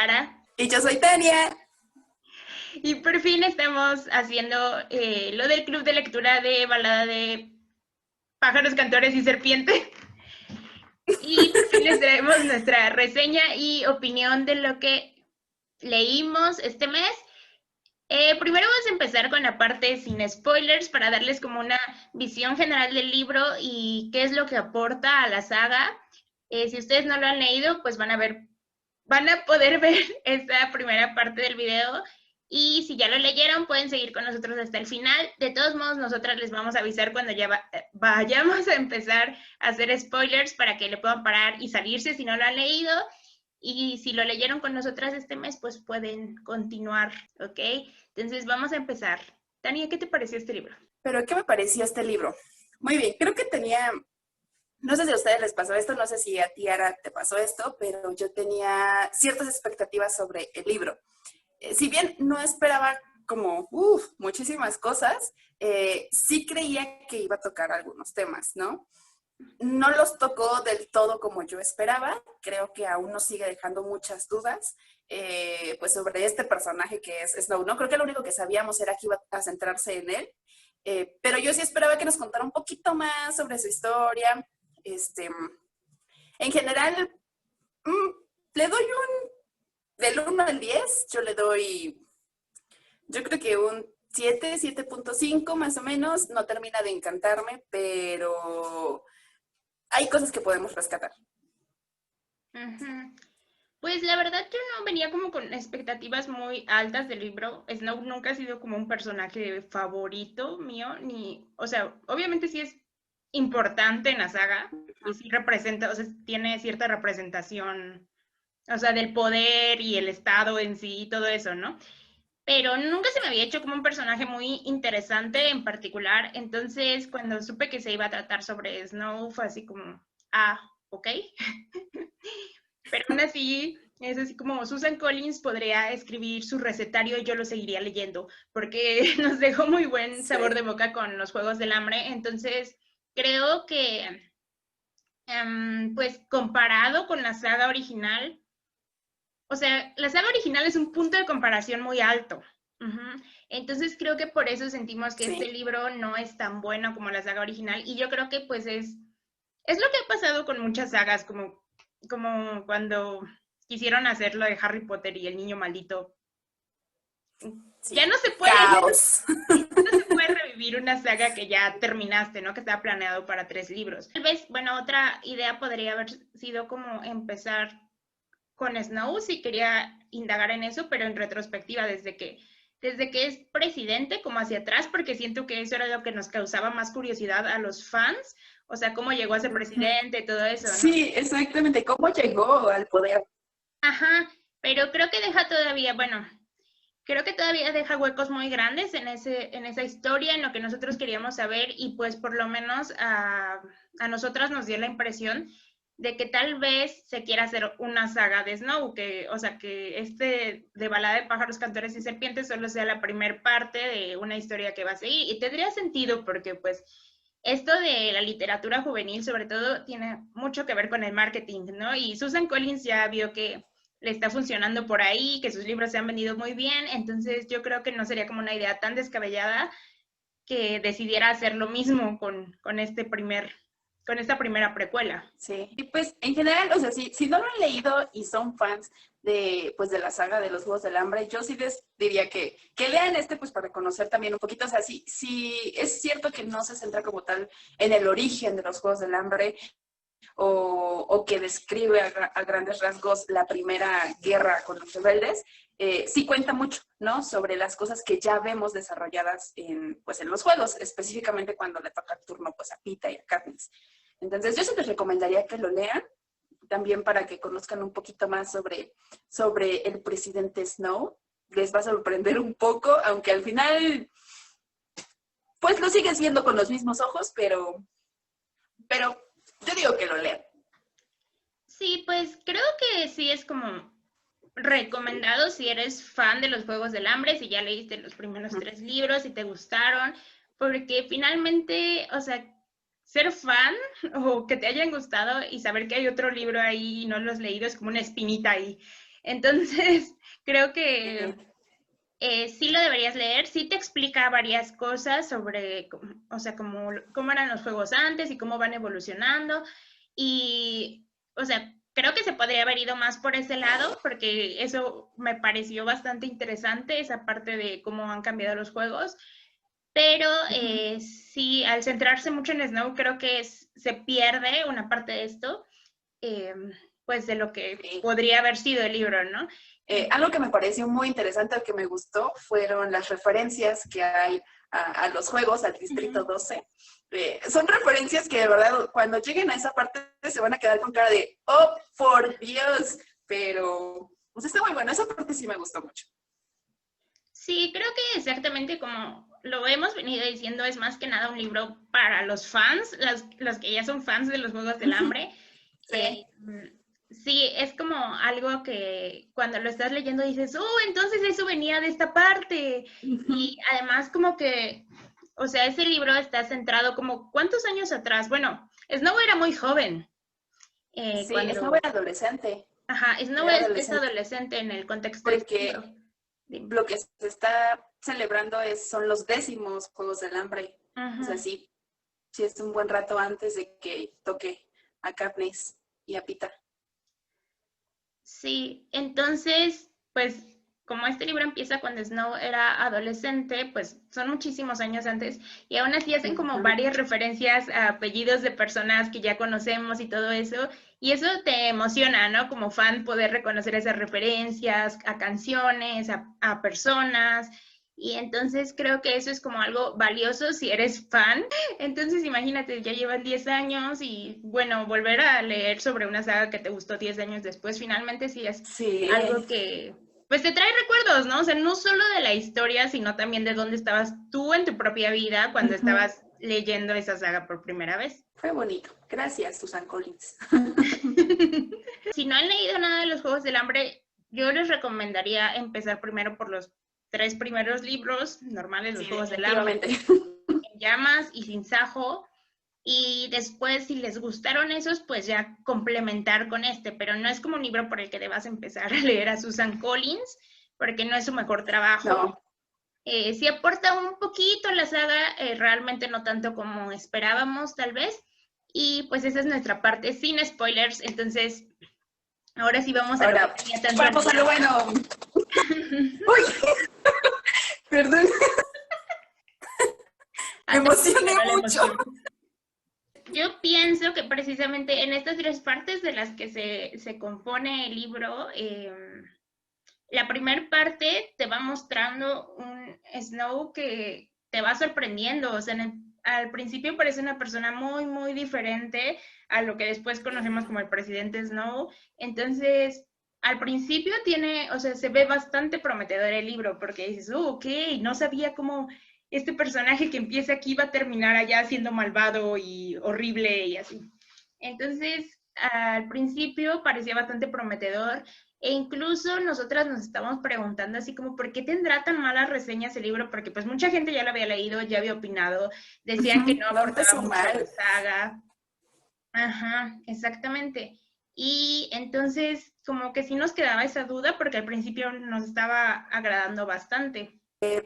Clara. Y yo soy Tania. Y por fin estamos haciendo lo del club de lectura de Balada de Pájaros, Cantores y Serpientes. Y por fin les traemos nuestra reseña y opinión de lo que leímos este mes. Primero vamos a empezar con la parte sin spoilers para darles como una visión general del libro y qué es lo que aporta a la saga. Si ustedes no lo han leído, pues van a poder ver esta primera parte del video. Y si ya lo leyeron, pueden seguir con nosotros hasta el final. De todos modos, nosotras les vamos a avisar cuando ya vayamos a empezar a hacer spoilers para que le puedan parar y salirse si no lo han leído. Y si lo leyeron con nosotras este mes, pues pueden continuar, ¿ok? Entonces vamos a empezar. Tania, ¿qué te pareció este libro? ¿Pero qué me pareció este libro? Muy bien, creo que tenía, no sé si a ustedes les pasó esto, no sé si a ti, Ara, te pasó esto, pero yo tenía ciertas expectativas sobre el libro. Si bien no esperaba como, muchísimas cosas, sí creía que iba a tocar algunos temas, ¿no? No los tocó del todo como yo esperaba, creo que aún nos sigue dejando muchas dudas, pues sobre este personaje que es Snow, ¿no? Creo que lo único que sabíamos era que iba a centrarse en él, pero yo sí esperaba que nos contara un poquito más sobre su historia. En general, le doy del 1 al 10, yo creo que un 7, 7.5 más o menos. No termina de encantarme, pero hay cosas que podemos rescatar. Uh-huh. Pues la verdad yo no venía como con expectativas muy altas del libro. Snow nunca ha sido como un personaje favorito mío, o sea, obviamente sí es importante en la saga y sí representa, o sea, tiene cierta representación, o sea, del poder y el estado en sí y todo eso, ¿no? Pero nunca se me había hecho como un personaje muy interesante en particular. Entonces, cuando supe que se iba a tratar sobre Snow, fue así como, ok. Pero aún así, es así como Susan Collins podría escribir su recetario y yo lo seguiría leyendo, porque nos dejó muy buen sabor Sí. de boca con los Juegos del Hambre. Entonces, creo que, pues comparado con la saga original, o sea, la saga original es un punto de comparación muy alto. Uh-huh. Entonces creo que por eso sentimos que este Sí. libro no es tan bueno como la saga original y yo creo que pues es lo que ha pasado con muchas sagas, como cuando quisieron hacer lo de Harry Potter y el niño maldito. Ya Sí. no se puede, Caos. ya no se puede revivir una saga que ya terminaste, ¿no? Que estaba planeado para 3 libros. Tal vez, bueno, otra idea podría haber sido como empezar con Snow, si quería indagar en eso, pero en retrospectiva, desde que es presidente, como hacia atrás, porque siento que eso era lo que nos causaba más curiosidad a los fans, o sea, cómo llegó a ser presidente, todo eso, ¿no? Sí, exactamente. ¿Cómo llegó al poder? Ajá, pero creo que deja todavía, bueno, creo que todavía deja huecos muy grandes en esa historia, en lo que nosotros queríamos saber, y pues por lo menos a nosotras nos dio la impresión de que tal vez se quiera hacer una saga de Snow, o sea, que de Balada de Pájaros, Cantores y Serpientes solo sea la primer parte de una historia que va a seguir, y tendría sentido porque pues esto de la literatura juvenil sobre todo tiene mucho que ver con el marketing, ¿no? Y Susan Collins ya vio que le está funcionando por ahí, que sus libros se han vendido muy bien, entonces yo creo que no sería como una idea tan descabellada que decidiera hacer lo mismo con esta primera precuela. Sí, y pues en general, o sea, si no lo han leído y son fans pues de la saga de los Juegos del Hambre, yo sí les diría que lean pues para conocer también un poquito, o sea, sí es cierto que no se centra como tal en el origen de los Juegos del Hambre, o que describe a grandes rasgos la primera guerra con los rebeldes, sí cuenta mucho, ¿no? Sobre las cosas que ya vemos desarrolladas pues en los juegos, específicamente cuando le toca el turno pues a Pita y a Katniss. Entonces yo sí les recomendaría que lo lean, también para que conozcan un poquito más sobre el presidente Snow. Les va a sorprender un poco, aunque al final pues lo sigues viendo con los mismos ojos, pero yo digo que lo lean. Sí, pues creo que sí es como recomendado si eres fan de los Juegos del Hambre, si ya leíste los primeros 3 libros y te gustaron, porque finalmente, o sea, ser fan o que te hayan gustado y saber que hay otro libro ahí y no lo has leído es como una espinita ahí. Entonces, creo que sí lo deberías leer, sí te explica varias cosas sobre, o sea, cómo eran los juegos antes y cómo van evolucionando. Y, o sea, creo que se podría haber ido más por ese lado, porque eso me pareció bastante interesante, esa parte de cómo han cambiado los juegos. Pero sí, al centrarse mucho en Snow, creo que se pierde una parte de esto, eh, pues de lo que Sí. podría haber sido el libro, ¿no? Algo que me pareció muy interesante, que me gustó, fueron las referencias que hay a los juegos, al Distrito 12. Son referencias que de verdad cuando lleguen a esa parte se van a quedar con cara de, oh, por Dios, pero pues está muy bueno, esa parte sí me gustó mucho. Sí, creo que exactamente como lo hemos venido diciendo, es más que nada un libro para los fans, los que ya son fans de los Juegos del Hambre. Sí. Sí, es como algo que cuando lo estás leyendo dices, oh, entonces eso venía de esta parte. Y además como que, o sea, ese libro está centrado como, ¿cuántos años atrás? Bueno, Snow era muy joven. Sí, Snow Cuando, era adolescente, ajá, Snow era es adolescente, adolescente en el contexto de este libro. porque Dime. lo que se está celebrando son los 10º Juegos del Hambre. O sea, Ujú. sí, sí es un buen rato antes de que toque a Katniss y a Pita. Sí, entonces, pues como este libro empieza cuando Snow era adolescente, pues son muchísimos años antes, y aún así hacen como varias referencias a apellidos de personas que ya conocemos y todo eso, y eso te emociona, ¿no? Como fan poder reconocer esas referencias a canciones, a personas, y entonces creo que eso es como algo valioso si eres fan. Entonces, imagínate, ya llevas 10 años y, bueno, volver a leer sobre una saga que te gustó 10 años después, finalmente sí es Sí, algo que, pues te trae recuerdos, ¿no? O sea, no solo de la historia, sino también de dónde estabas tú en tu propia vida cuando estabas leyendo esa saga por primera vez. fue bonito. Gracias, Susan Collins. Si no han leído nada de los Juegos del Hambre, yo les recomendaría empezar primero por los 3 primeros libros normales, los Sí, Juegos del Hambre, definitivamente. En Llamas y Sin Sajo. Y después, si les gustaron esos, pues ya complementar con este, pero no es como un libro por el que debas empezar a leer a Susan Collins, porque no es su mejor trabajo. No. Sí aporta un poquito a la saga, realmente no tanto como esperábamos, tal vez. Y pues esa es nuestra parte sin spoilers, entonces ahora sí vamos a lo que Ahora, tenía tanto vamos a lo anhelo. bueno. Uy, perdón, me Hasta que emocioné ganó la mucho. emoción. Yo pienso que precisamente en estas 3 partes de las que se compone el libro, la primera parte te va mostrando un Snow que te va sorprendiendo. O sea, al principio parece una persona muy, muy diferente a lo que después conocemos como el presidente Snow. Entonces, al principio tiene, o sea, se ve bastante prometedor el libro porque dices, oh, ok, no sabía cómo este personaje que empieza aquí va a terminar allá siendo malvado y horrible y así. Entonces, al principio parecía bastante prometedor e incluso nosotras nos estábamos preguntando así como, ¿por qué tendrá tan malas reseñas el libro? Porque pues mucha gente ya lo había leído, ya había opinado, decían que no No aportaba empezó mucho a la mal. saga. Ajá, exactamente. Y entonces como que sí nos quedaba esa duda porque al principio nos estaba agradando bastante.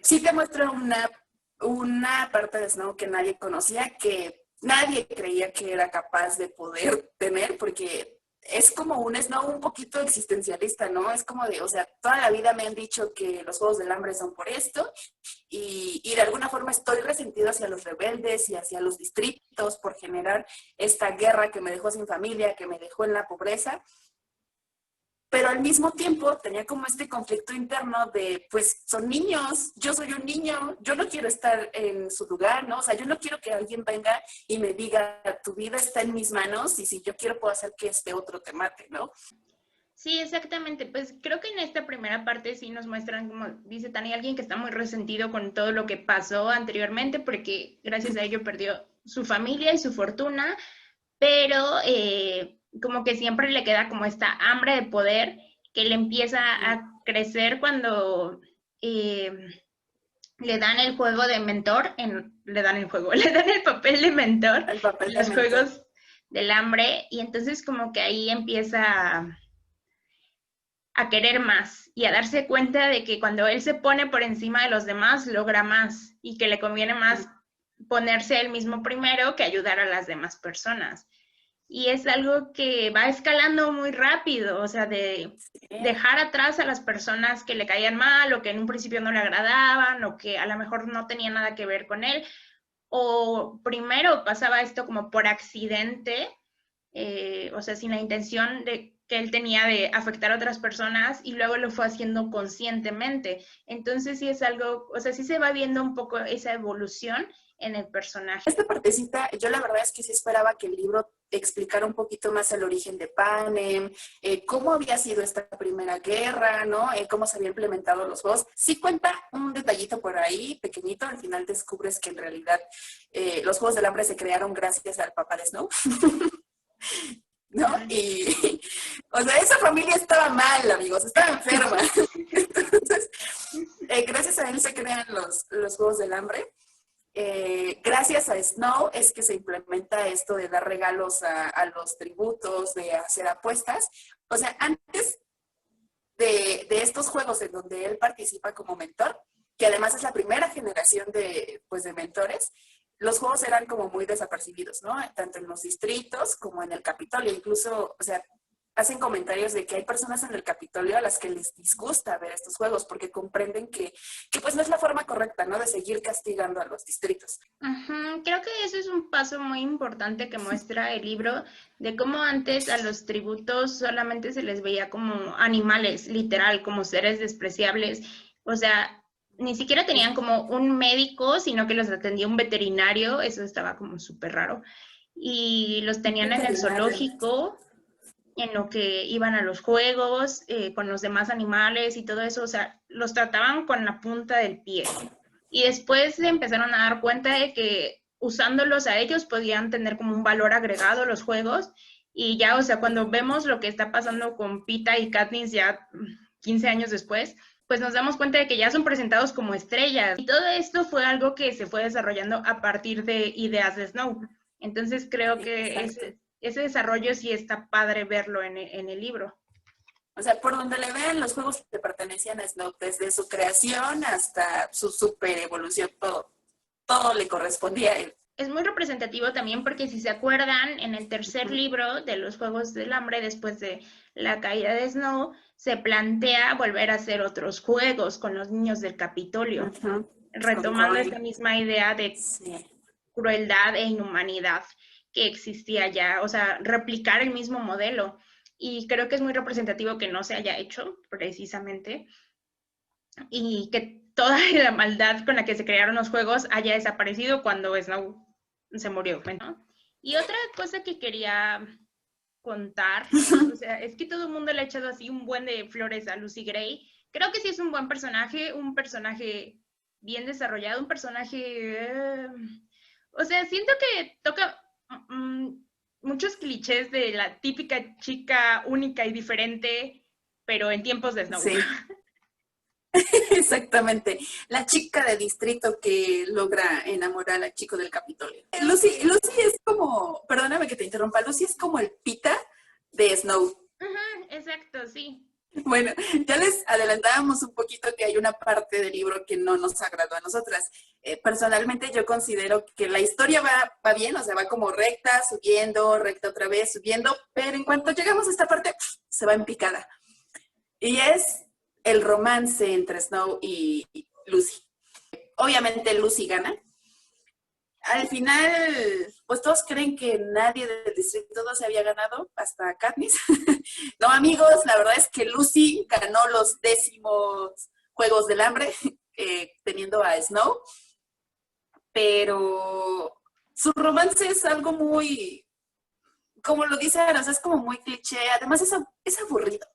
Sí te muestra una parte de Snow que nadie conocía, que nadie creía que era capaz de poder tener, porque es como un Snow un poquito existencialista, ¿no? Es como de, o sea, toda la vida me han dicho que los Juegos del Hambre son por esto, y de alguna forma estoy resentido hacia los rebeldes y hacia los distritos por generar esta guerra que me dejó sin familia, que me dejó en la pobreza, pero al mismo tiempo tenía como este conflicto interno de, pues son niños, yo soy un niño, yo no quiero estar en su lugar, ¿no? O sea, yo no quiero que alguien venga y me diga, tu vida está en mis manos y si yo quiero puedo hacer que este otro te mate, ¿no? Sí, exactamente. Pues creo que en esta primera parte sí nos muestran, como dice Tani, alguien que está muy resentido con todo lo que pasó anteriormente, porque gracias a ello perdió su familia y su fortuna, pero como que siempre le queda como esta hambre de poder que le empieza a crecer cuando eh, le dan el juego de mentor, le dan el juego, le dan el papel de mentor El papel en de los mentor. Juegos del Hambre, y entonces como que ahí empieza a querer más y a darse cuenta de que cuando él se pone por encima de los demás, logra más y que le conviene más ponerse él mismo primero que ayudar a las demás personas. Y es algo que va escalando muy rápido, o sea, de dejar atrás a las personas que le caían mal o que en un principio no le agradaban o que a lo mejor no tenían nada que ver con él. O primero pasaba esto como por accidente, o sea, sin la intención de que él tenía de afectar a otras personas y luego lo fue haciendo conscientemente. Entonces sí es algo, o sea, sí se va viendo un poco esa evolución en el personaje. Esta partecita, yo la verdad es que sí esperaba que el libro explicara un poquito más el origen de Panem, cómo había sido esta primera guerra, ¿no? Cómo se habían implementado los juegos. Sí cuenta un detallito por ahí, pequeñito, al final descubres que en realidad los Juegos del Hambre se crearon gracias al papá de Snow. ¿No? Y, o sea, esa familia estaba mal, amigos, estaba enferma. Entonces, gracias a él se crean los Juegos del Hambre. Gracias a Snow es que se implementa esto de dar regalos a los tributos, de hacer apuestas. O sea, antes de estos juegos en donde él participa como mentor, que además es la primera generación de mentores, los juegos eran como muy desapercibidos, ¿no? Tanto en los distritos como en el Capitolio. Incluso, o sea, hacen comentarios de que hay personas en el Capitolio a las que les disgusta ver estos juegos porque comprenden que pues no es la forma correcta, ¿no? De seguir castigando a los distritos. Creo que eso es un paso muy importante que muestra el libro de cómo antes a los tributos solamente se les veía como animales, literal, como seres despreciables. O sea, ni siquiera tenían como un médico, sino que los atendía un veterinario, eso estaba como súper raro. Y los tenían en el zoológico, en lo que iban a los juegos, con los demás animales y todo eso, o sea, los trataban con la punta del pie. Y después se empezaron a dar cuenta de que usándolos a ellos podían tener como un valor agregado los juegos. Y ya, o sea, cuando vemos lo que está pasando con Pita y Katniss ya 15 años después, pues nos damos cuenta de que ya son presentados como estrellas. Y todo esto fue algo que se fue desarrollando a partir de ideas de Snow. Entonces creo que ese desarrollo sí está padre verlo en el libro. O sea, por donde le vean, los juegos le pertenecían a Snow, desde su creación hasta su super evolución, todo le correspondía a él. Es muy representativo también porque si se acuerdan, en el tercer libro de los Juegos del Hambre, después de la caída de Snow, se plantea volver a hacer otros juegos con los niños del Capitolio, retomando esta misma idea de crueldad e inhumanidad que existía ya, o sea, replicar el mismo modelo. Y creo que es muy representativo que no se haya hecho, precisamente, y que toda la maldad con la que se crearon los juegos haya desaparecido cuando Snow se murió, ¿no? Y otra cosa que quería contar, o sea, es que todo el mundo le ha echado así un buen de flores a Lucy Gray. Creo que sí es un buen personaje, un personaje bien desarrollado, un personaje... o sea, siento que toca muchos clichés de la típica chica única y diferente, pero en tiempos de Snow. Sí. Exactamente. La chica de distrito que logra enamorar al chico del Capitolio. Lucy es como, perdóname que te interrumpa, Lucy es como el Pita de Snow. Exacto, sí. Bueno, ya les adelantábamos un poquito que hay una parte del libro que no nos agradó a nosotras. Personalmente yo considero que la historia va bien, o sea, va como recta, subiendo, recta otra vez, subiendo, pero en cuanto llegamos a esta parte, se va en picada. Y es el romance entre Snow y Lucy. Obviamente Lucy gana. Al final, pues todos creen que nadie del Distrito 12 había ganado, hasta Katniss. No, amigos, la verdad es que Lucy ganó los 10º Juegos del Hambre, teniendo a Snow. Pero su romance es algo muy, como lo dice Ana, es como muy cliché. Además es aburrido.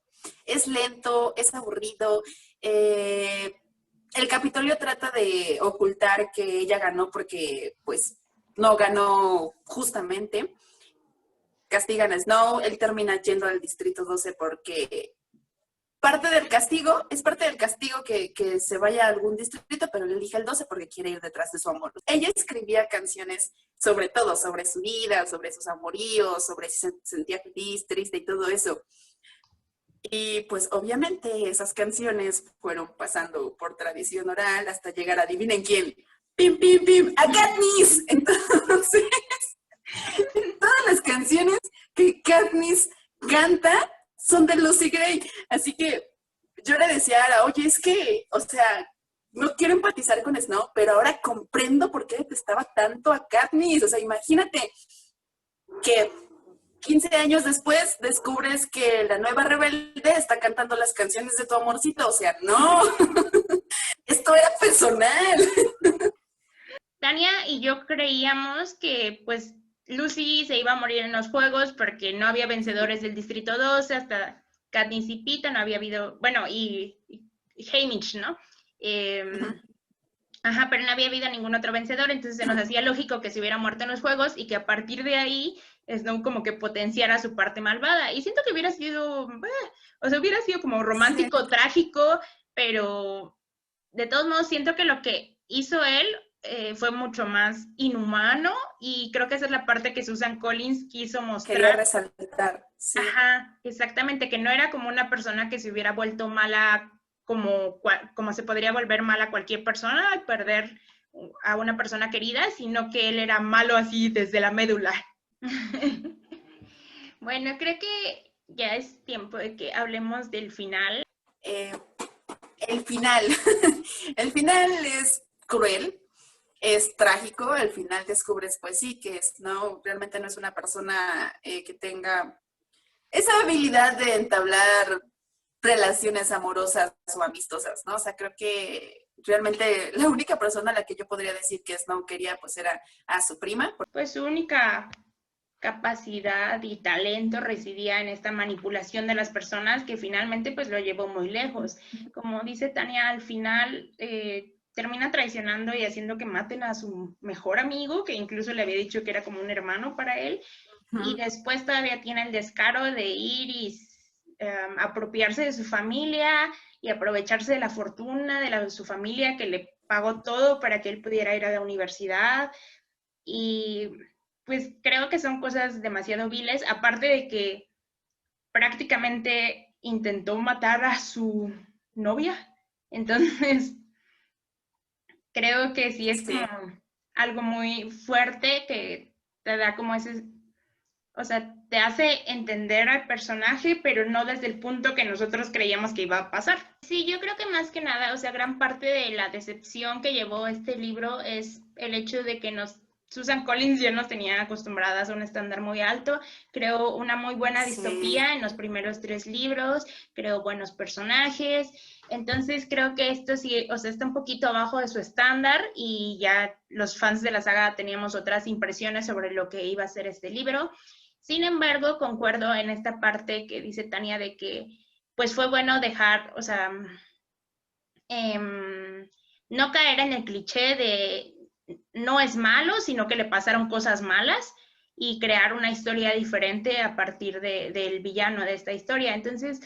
Es lento, es aburrido. El Capitolio trata de ocultar que ella ganó porque, pues, no ganó justamente. Castigan a Snow, él termina yendo al Distrito 12 porque es parte del castigo que se vaya a algún distrito, pero él elige el 12 porque quiere ir detrás de su amor. Ella escribía canciones sobre todo, sobre su vida, sobre sus amoríos, sobre si se sentía feliz, triste y todo eso. Y pues obviamente esas canciones fueron pasando por tradición oral hasta llegar a adivinen quién. ¡Pim, pim, pim! ¡A Katniss! Entonces, todas las canciones que Katniss canta son de Lucy Gray. Así que yo le decía a Ara, oye, es que, o sea, no quiero empatizar con Snow, pero ahora comprendo por qué detestaba tanto a Katniss. O sea, imagínate que 15 años después descubres que la nueva rebelde está cantando las canciones de tu amorcito. O sea, no, esto era personal. Tania y yo creíamos que pues Lucy se iba a morir en los juegos porque no había vencedores del Distrito 12, hasta Katniss y Pita no había habido, bueno, y Haymitch, ¿no? Ajá, pero no había habido ningún otro vencedor, entonces se nos hacía lógico que se hubiera muerto en los juegos y que a partir de ahí Snow como que potenciara su parte malvada. Y siento que hubiera sido, o sea, hubiera sido como romántico, trágico, pero de todos modos siento que lo que hizo él fue mucho más inhumano y creo que esa es la parte que Susan Collins quiso mostrar. Quería resaltar, sí. Ajá, exactamente, que no era como una persona que se hubiera vuelto mala como se podría volver mala cualquier persona al perder a una persona querida, sino que él era malo así desde la médula. Bueno, creo que ya es tiempo de que hablemos del final. El final. El final es cruel, es trágico. Al final descubres, pues sí, que Snow realmente no es una persona que tenga esa habilidad de entablar relaciones amorosas o amistosas, ¿no? O sea, creo que realmente la única persona a la que yo podría decir que Snow quería, pues era a su prima. Pues su única capacidad y talento residía en esta manipulación de las personas que finalmente pues lo llevó muy lejos. Como dice Tania, al final termina traicionando y haciendo que maten a su mejor amigo, que incluso le había dicho que era como un hermano para él, y después todavía tiene el descaro de ir y apropiarse de su familia y aprovecharse de la fortuna de su familia que le pagó todo para que él pudiera ir a la universidad. Y pues creo que son cosas demasiado viles, aparte de que prácticamente intentó matar a su novia. Entonces, creo que sí es como algo muy fuerte que te da como ese, o sea, te hace entender al personaje, pero no desde el punto que nosotros creíamos que iba a pasar. Sí, yo creo que más que nada, o sea, gran parte de la decepción que llevó este libro es el hecho de que Susan Collins ya nos tenía acostumbradas a un estándar muy alto, creó una muy buena distopía en los primeros 3 libros, creó buenos personajes, entonces creo que esto sí, o sea, está un poquito abajo de su estándar y ya los fans de la saga teníamos otras impresiones sobre lo que iba a ser este libro. Sin embargo, concuerdo en esta parte que dice Tania de que pues fue bueno dejar, o sea, no caer en el cliché de no es malo, sino que le pasaron cosas malas y crear una historia diferente a partir del villano de esta historia. Entonces,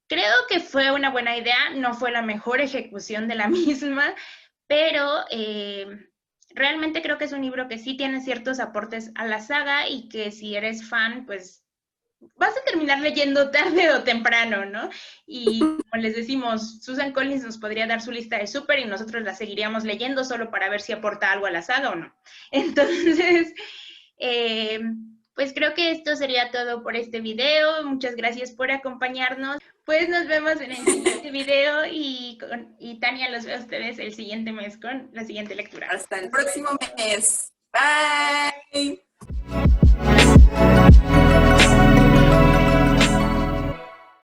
creo que fue una buena idea, no fue la mejor ejecución de la misma, pero realmente creo que es un libro que sí tiene ciertos aportes a la saga y que si eres fan, pues vas a terminar leyendo tarde o temprano, ¿no? Y como les decimos, Susan Collins nos podría dar su lista de súper y nosotros la seguiríamos leyendo solo para ver si aporta algo a la saga o no. Entonces, pues creo que esto sería todo por este video. Muchas gracias por acompañarnos. Pues nos vemos en el siguiente video y Tania los veo a ustedes el siguiente mes con la siguiente lectura. Hasta el próximo mes. Bye.